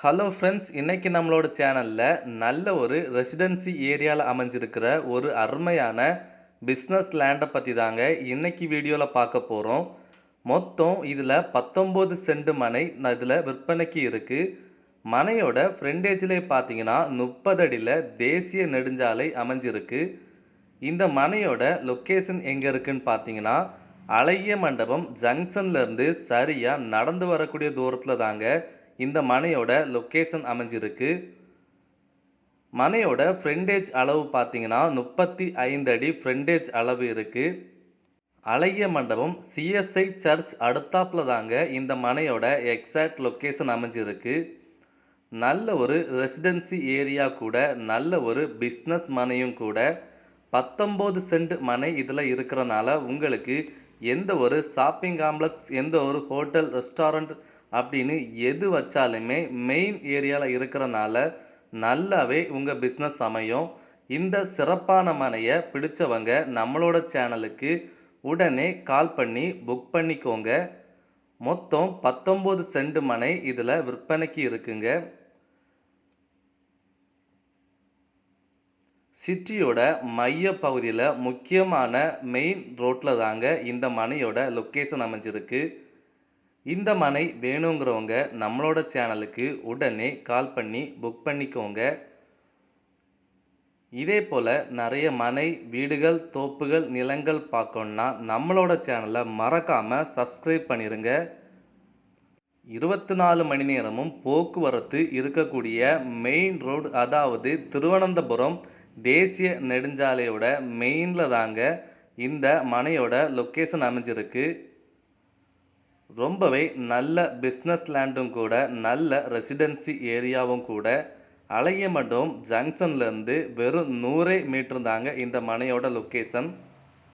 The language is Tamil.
ஹலோ ஃப்ரெண்ட்ஸ், இன்னைக்கு நம்மளோட சேனல்ல நல்ல ஒரு ரெசிடென்சி ஏரியால அமைஞ்சிருக்கிற ஒரு அருமையான பிஸ்னஸ் லேண்டை பற்றி தாங்க இன்னைக்கு வீடியோவில் பார்க்க போகிறோம். மொத்தம் இதில் 19 சென்ட் மனை இதில் விற்பனைக்கு இருக்குது. மனையோட ஃப்ரண்டேஜில் பார்த்தீங்கன்னா 30 அடியில் தேசிய நெடுஞ்சாலை அமைஞ்சிருக்கு. இந்த மனையோட லொக்கேஷன் எங்கே இருக்குன்னு பார்த்தீங்கன்னா, அழகிய மண்டபம் ஜங்ஷன்லேருந்து சரியாக நடந்து வரக்கூடிய தூரத்தில் தாங்க இந்த மனையோட லொக்கேஷன் அமைஞ்சிருக்கு. மனையோட ஃப்ரண்டேஜ் அளவு பார்த்தீங்கன்னா 35 அடி ஃப்ரண்டேஜ் அளவு இருக்குது. அழகிய மண்டபம் சிஎஸ்ஐ சர்ச் அடுத்தாப்புல தாங்க இந்த மனையோட எக்ஸாக்ட் லொக்கேஷன் அமைஞ்சிருக்கு. நல்ல ஒரு ரெசிடென்சி ஏரியா கூட, நல்ல ஒரு பிஸ்னஸ் மனையும் கூட. 19 சென்ட் மனை இதில் இருக்கிறனால உங்களுக்கு எந்த ஒரு ஷாப்பிங் காம்ப்ளெக்ஸ், எந்த ஒரு ஹோட்டல், ரெஸ்டாரண்ட் அப்படின்னு எது வச்சாலுமே மெயின் ஏரியாவில் இருக்கிறனால நல்லாவே உங்கள் பிஸ்னஸ் அமையும். இந்த சிறப்பான மனையை பிடிச்சவங்க நம்மளோட சேனலுக்கு உடனே கால் பண்ணி புக் பண்ணிக்கோங்க. மொத்தம் 19 சென்ட் மனை இதில் விற்பனைக்கு இருக்குங்க. சிட்டியோட மைய பகுதியில் முக்கியமான மெயின் ரோட்டில் தாங்க இந்த மனையோட லொக்கேஷன் அமைஞ்சிருக்கு. இந்த மனை வேணுங்கிறவங்க நம்மளோட சேனலுக்கு உடனே கால் பண்ணி புக் பண்ணிக்கோங்க. இதே போல் நிறைய மனை, வீடுகள், தோப்புகள், நிலங்கள் பார்க்கணுன்னா நம்மளோட சேனலை மறக்காமல் சப்ஸ்கிரைப் பண்ணிடுங்க. 24 மணி நேரமும் போக்குவரத்து இருக்கக்கூடிய மெயின் ரோடு, அதாவது திருவனந்தபுரம் தேசிய நெடுஞ்சாலையோட மெயினில் தாங்க இந்த மனையோட லொக்கேஷன் அமைஞ்சிருக்கு. ரொம்பவே நல்ல பிஸ்னஸ் லேண்டும் கூட, நல்ல ரெசிடென்சி ஏரியாவும் கூட. அழகிய மண்டபம் ஜங்ஷன்லேருந்து வெறும் 100 மீட்டர் தாங்க இந்த மனையோட லொக்கேஷன்.